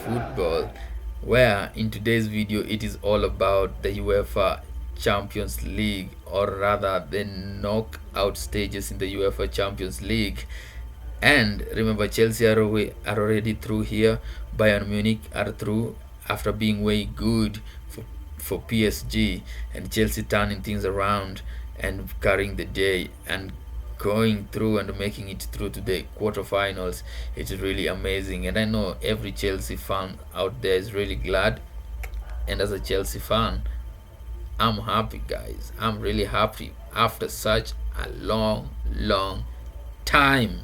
football, where in today's video it is all about the UEFA Champions League, or rather the knockout stages in the UEFA Champions League. And remember, Chelsea are already through here. Bayern Munich are through after being way good for PSG, and Chelsea turning things around and carrying the day and going through and making it through to the quarterfinals. It's really amazing, and I know every Chelsea fan out there is really glad. And as a Chelsea fan, I'm happy, guys. I'm really happy after such a long time.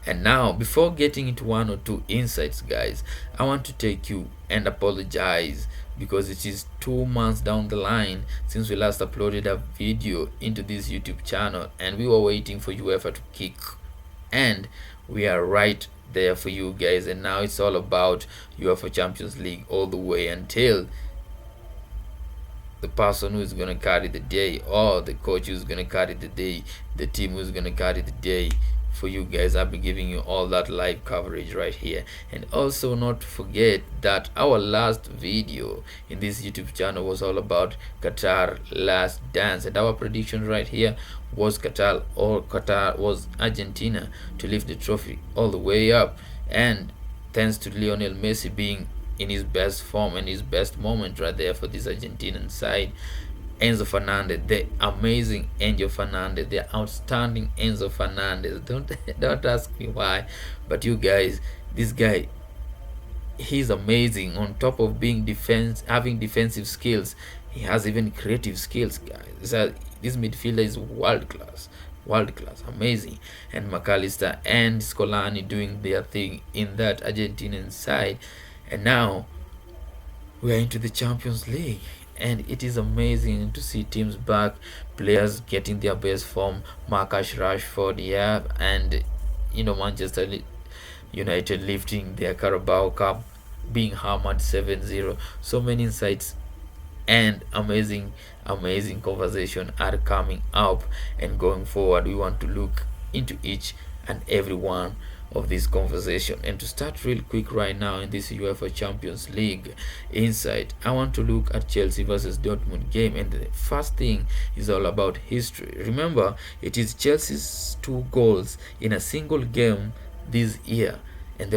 And now, before getting into one or two insights, guys, I want to take you and apologize because it is 2 months down the line since we last uploaded a video into this YouTube channel, and we were waiting for UEFA to kick, and we are right there for you guys. And now it's all about UEFA Champions League all the way until the person who is going to carry the day, or the coach who's going to carry the day, the team who's going to carry the day for you guys. I'll be giving you all that live coverage right here. And also, not to forget that our last video in this YouTube channel was all about Qatar last dance, and our prediction right here was Qatar was Argentina to lift the trophy all the way up. And thanks to Lionel Messi being in his best form and his best moment right there for this Argentinian side, Enzo Fernandez, the amazing Enzo Fernandez, the outstanding Enzo Fernandez. Don't ask me why, but you guys, this guy, he's amazing. On top of being having defensive skills, he has even creative skills, guys. This midfielder is world class, amazing. And McAllister and Scolani doing their thing in that Argentinian side. And now we are into the Champions League, and it is amazing to see teams back, players getting their best form. Marcus Rashford, yeah, and Manchester United lifting their Carabao Cup, being hammered 7-0. So many insights and amazing conversation are coming up, and going forward we want to look into each and every one of this conversation. And to start real quick right now in this UEFA Champions League insight, I want to look at Chelsea versus Dortmund game, and the first thing is all about history. Remember, it is Chelsea's 2 goals in a single game this year, and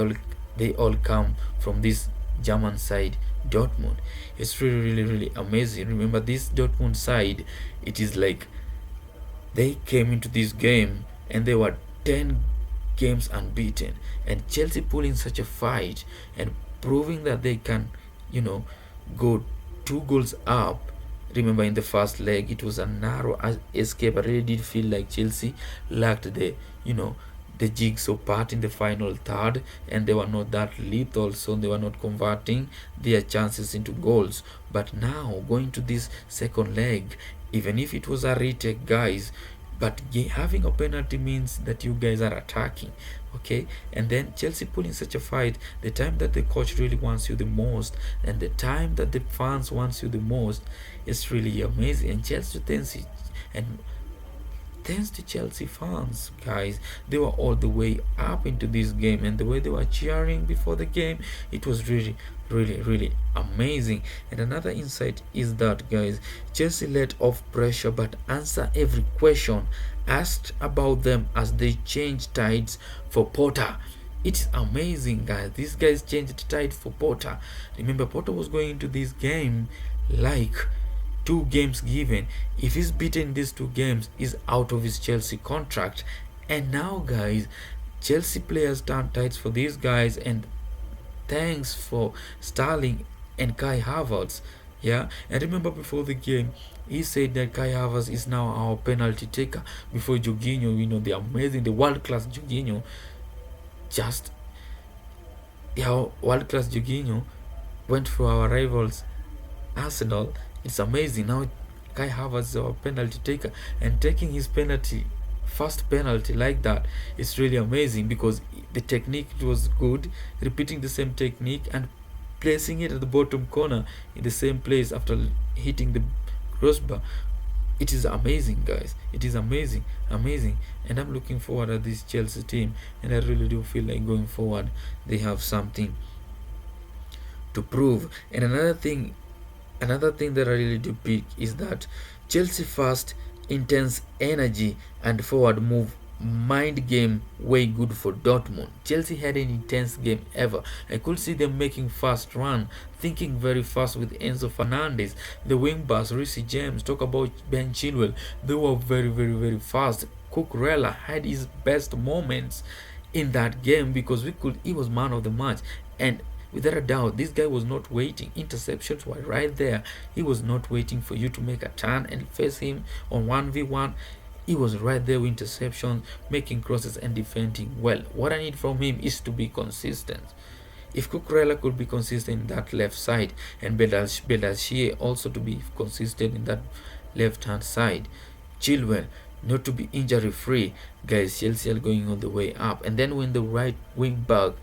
they all come from this German side, Dortmund. It's really amazing. Remember, this Dortmund side, it is like they came into this game and they were 10 games unbeaten, and Chelsea pulling such a fight and proving that they can go 2 goals up. Remember, in the first leg it was a narrow escape. I really did feel like Chelsea lacked the jigsaw part in the final third, and they were not that lethal, so they were not converting their chances into goals. But now going to this second leg, even if it was a retake, guys, but having a penalty means that you guys are attacking, okay? And then Chelsea pulling such a fight, the time that the coach really wants you the most and the time that the fans wants you the most, is really amazing. And thanks to Chelsea fans, guys, they were all the way up into this game, and the way they were cheering before the game, it was really amazing. And another insight is that, guys, Chelsea let off pressure but answer every question asked about them as they changed tides for Porto. It's amazing, guys. These guys changed tide for Porto. Remember, Porto was going into this game like 2 games given. If he's beaten these 2 games, he's out of his Chelsea contract. And now, guys, Chelsea players turn tides for these guys, and thanks for Sterling and Kai Havertz. Yeah, and remember, before the game he said that Kai Havertz is now our penalty taker before Jorginho, the world-class Jorginho, world-class Jorginho went for our rivals Arsenal. It's amazing. Now Kai Havertz is our penalty taker, and taking his first penalty like that, it's really amazing because the technique was good, repeating the same technique and placing it at the bottom corner in the same place after hitting the crossbar. It is amazing, guys. It is amazing, and I'm looking forward at this Chelsea team, and I really do feel like going forward they have something to prove. And another thing that I really do pick is that Chelsea fast, intense energy and forward move mind game way good for Dortmund. Chelsea had an intense game ever. I could see them making fast run, thinking very fast with Enzo Fernandez, the wing backs, Reece James, talk about Ben Chilwell. They were very fast. Cucurella had his best moments in that game because he was man of the match. And without a doubt, this guy was not waiting. Interceptions were right there. He was not waiting for you to make a turn and face him on 1v1. He was right there with interceptions, making crosses and defending well. What I need from him is to be consistent. If Cucurella could be consistent in that left side and Belashier also to be consistent in that left hand side, Chilwell not to be injury free, guys, Chelsea are going all the way up. And then when the right wing back,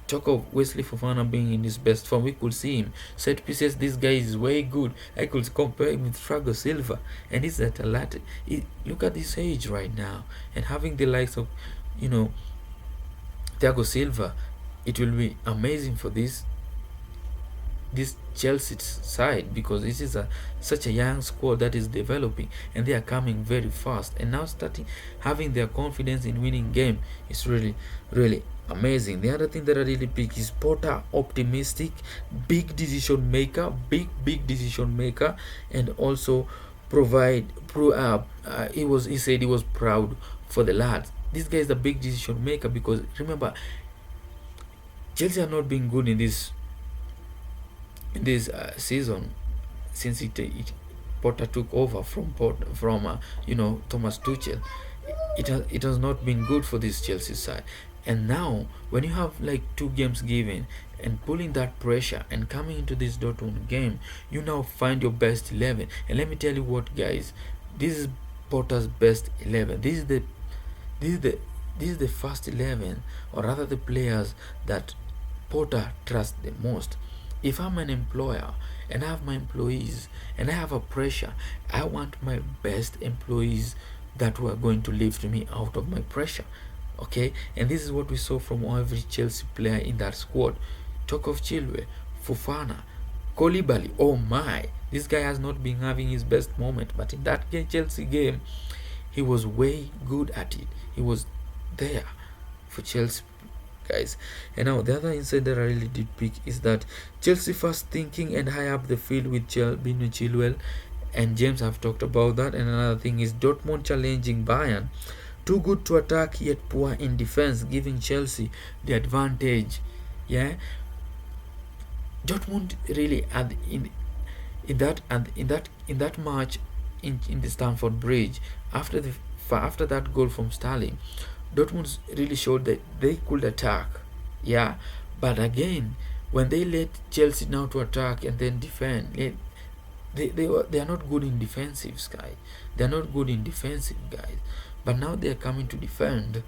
talk of Wesley Fofana being in his best form, we could see him set pieces. This guy is way good. I could compare him with Thiago Silva, and he's at a lot. Look at his age right now, and having the likes of, Thiago Silva, it will be amazing for this Chelsea side, because this is such a young squad that is developing, and they are coming very fast, and now starting having their confidence in winning game is really amazing. The other thing that I really pick is Porter, optimistic, big decision maker, big decision maker, and also he said he was proud for the lads. This guy is a big decision maker, because remember, Chelsea are not being good in this season since Porter took over from Thomas Tuchel. It has not been good for this Chelsea side. And now when you have like 2 games given and pulling that pressure and coming into this Dortmund game, you now find your best 11. And let me tell you what, guys, this is Porter's best 11. This is the first 11, or rather the players that Porter trusts the most. If I'm an employer and I have my employees and I have a pressure, I want my best employees that were going to lift me out of my pressure. Okay, and this is what we saw from every Chelsea player in that squad. Talk of Chilwell, Fofana, Koulibaly. Oh my, this guy has not been having his best moment, but in that Chelsea game, he was way good at it. He was there for Chelsea, guys. And now the other insight that I really did pick is that Chelsea fast thinking and high up the field with Bino Chilwell and James. Have talked about that. And another thing is Dortmund challenging Bayern, too good to attack yet poor in defense, giving Chelsea the advantage. Yeah, Dortmund really in that match in the Stamford Bridge, after that goal from Sterling, Dortmund really showed that they could attack. Yeah, but again, when they let Chelsea now to attack and then defend, they are not good in defensive, guys. They are not good in defensive, guys. But now they are coming to defend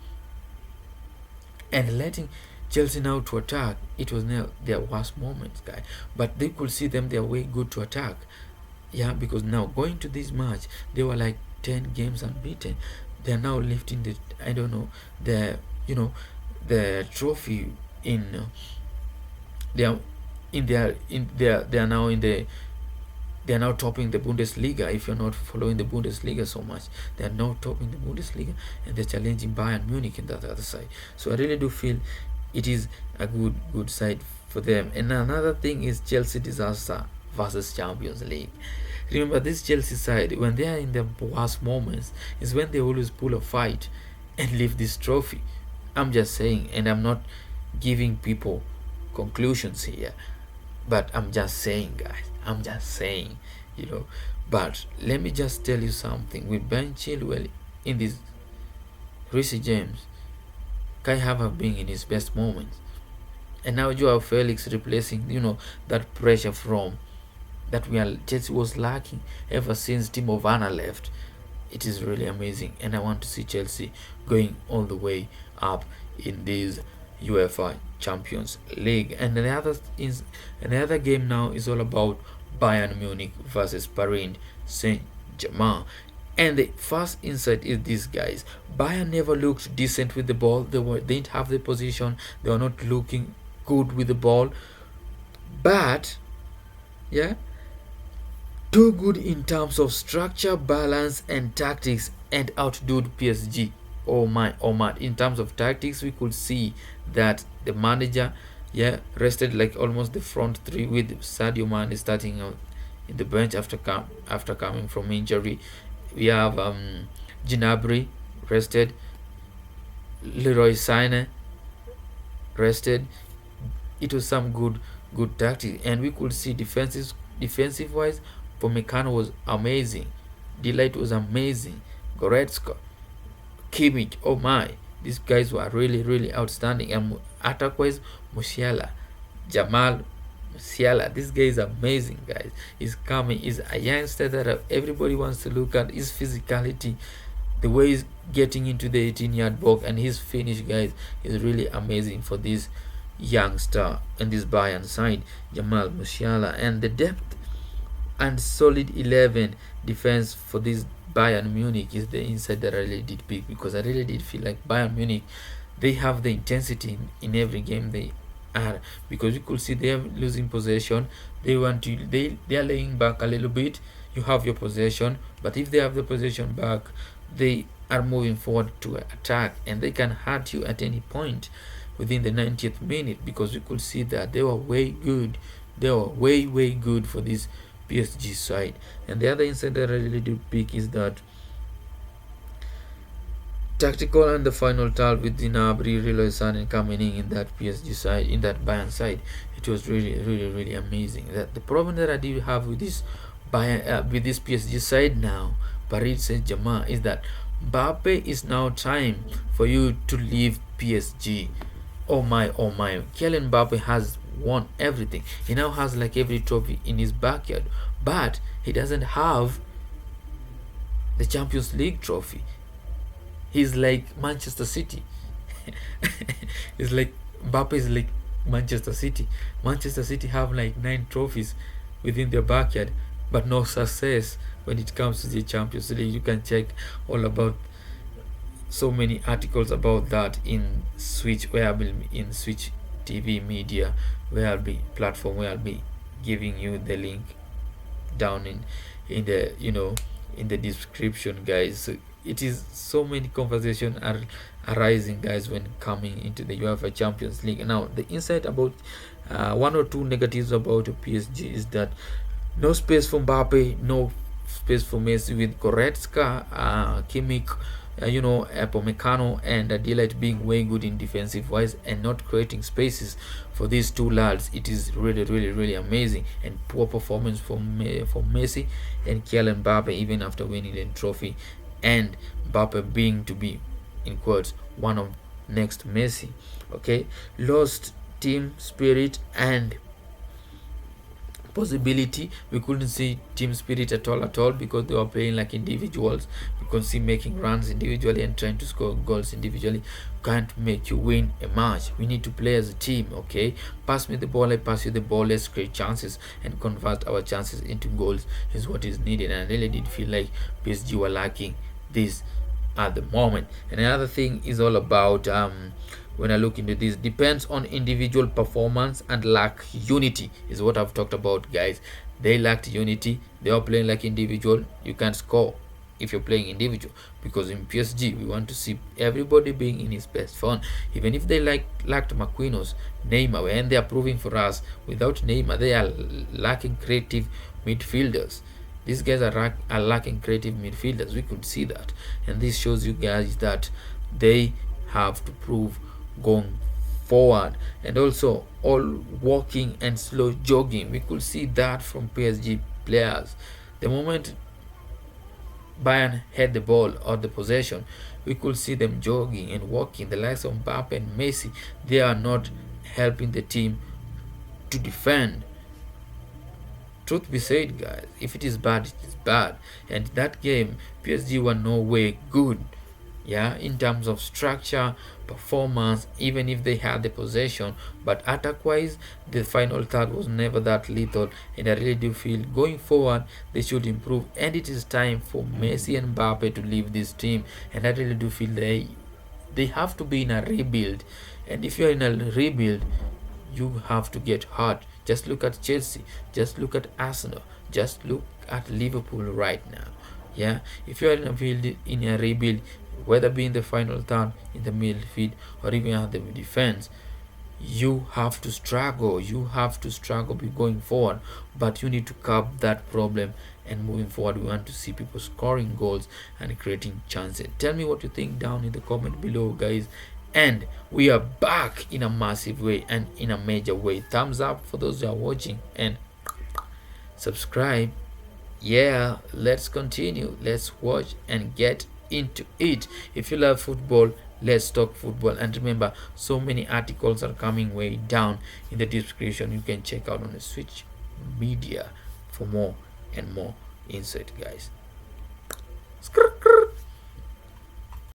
and letting Chelsea now to attack. It was now their worst moments, guys. But they could see them, they are way good to attack. Yeah, because now going to this match, they were like 10 games unbeaten. They are now lifting the trophy in they are now topping the Bundesliga. If you're not following the Bundesliga so much, they are now topping the Bundesliga, and they're challenging Bayern Munich in that other side. So I really do feel it is a good side for them. And another thing is Chelsea disaster versus Champions League. Remember, this Chelsea side, when they are in their worst moments, is when they always pull a fight and leave this trophy. I'm just saying, and I'm not giving people conclusions here, but I'm just saying, guys. I'm just saying, But let me just tell you something. With Ben Chilwell in this, Reece James, Kai Havertz being in his best moments, and now Joao Felix replacing, that pressure from that Chelsea was lacking ever since Timo Werner left. It is really amazing, and I want to see Chelsea going all the way up in this UEFA Champions League. And another game now is all about Bayern Munich versus Paris Saint-Germain. And the first insight is this, guys. Bayern never looked decent with the ball. They didn't have the position. They were not looking good with the ball. but yeah, too good in terms of structure, balance, and tactics, and outdid PSG. Oh my, oh my. In terms of tactics, we could see that the manager, yeah, rested like almost the front three with Sadio Mane starting out in the bench after coming from injury. We have Gnabry rested, Leroy Sané rested. It was some good tactics, and we could see defensive wise, Pomecano was amazing, Delight was amazing, Goretzka, Kimmich, oh my, these guys were really outstanding. And attack wise, Musiala, Jamal Musiala, this guy is amazing, guys. He's coming, he's a youngster that everybody wants to look at. His physicality, the way he's getting into the 18-yard box, and his finish, guys, is really amazing for this youngster and this Bayern side, Jamal Musiala. And the depth and solid 11 defense for this Bayern Munich is the inside that I really did pick, because I really did feel like Bayern Munich, they have the intensity in every game they are, because you could see they are losing possession, they are laying back a little bit, you have your possession, but if they have the possession back, they are moving forward to attack, and they can hurt you at any point within the 90th minute, because we could see that they were way good. They were way good for this PSG side. And the other insight that I really do pick is that tactical and the final third with Gnabry, Leroy Sané coming in that PSG side, in that Bayern side, it was really amazing. That the problem that I do have with this Bayern, with this PSG side now, Paris Saint-Germain, is that Mbappe, is now time for you to leave PSG. Oh my, Kylian Mbappe has won everything. He now has like every trophy in his backyard, but he doesn't have the Champions League trophy. He's like Manchester City. It's like Mbappe is like Manchester City. Manchester City have like 9 trophies within their backyard, but no success when it comes to the Champions League. You can check all about so many articles about that in Switch TV media, where I'll be platform, where I'll be giving you the link down in the in the description, guys. So it is so many conversations are arising, guys, when coming into the UEFA Champions League. Now the insight about one or two negatives about PSG is that no space for Mbappe, no space for Messi, with Goretzka, Kimmich, Pomecano and Delight being way good in defensive wise and not creating spaces for these two lads. It is really amazing. And poor performance from Messi and Kylian Mbappe, even after winning the trophy, and Mbappe being, to be in quotes, one of next Messi. Okay, lost team spirit and possibility. We couldn't see team spirit at all, because they were playing like individuals. You can see making runs individually and trying to score goals individually can't make you win a match. We need to play as a team. Okay, pass me the ball, I pass you the ball, let's create chances and convert our chances into goals is what is needed. And I really did feel like PSG were lacking this at the moment. And another thing is all about when I look into this, depends on individual performance and lack unity is what I've talked about, guys. They lacked unity. They are playing like individual. You can't score if you're playing individual, because in PSG we want to see everybody being in his best form. Even if they lacked Marquinhos, Neymar, and they are proving for us without Neymar they are lacking creative midfielders. These guys are lacking creative midfielders. We could see that, and this shows you guys that they have to prove going forward. And also all walking and slow jogging, we could see that from PSG players. The moment Bayern had the ball or the possession, we could see them jogging and walking. The likes of Mbappe and Messi, they are not helping the team to defend. Truth be said, guys, if it is bad, it is bad. And that game, PSG were no way good, in terms of structure, performance, even if they had the possession. But attack wise, the final third was never that lethal, and I really do feel going forward they should improve. And it is time for Messi and Mbappe to leave this team, and I really do feel they have to be in a rebuild. And if you're in a rebuild, you have to get hurt Just look at Chelsea, just look at Arsenal, just look at Liverpool right now. Yeah, if you are in a field in a rebuild, whether be in the final third, in the midfield, or even at the defense, you have to struggle. You have to struggle be going forward, but you need to curb that problem. And moving forward, we want to see people scoring goals and creating chances. Tell me what you think down in the comment below, guys. And we are back in a massive way and in a major way. Thumbs up for those who are watching, and subscribe. Yeah, let's continue. Let's watch and get into it. If you love football, let's talk football. And remember, so many articles are coming way down in the description. You can check out on the Switch Media for more and more insight, guys.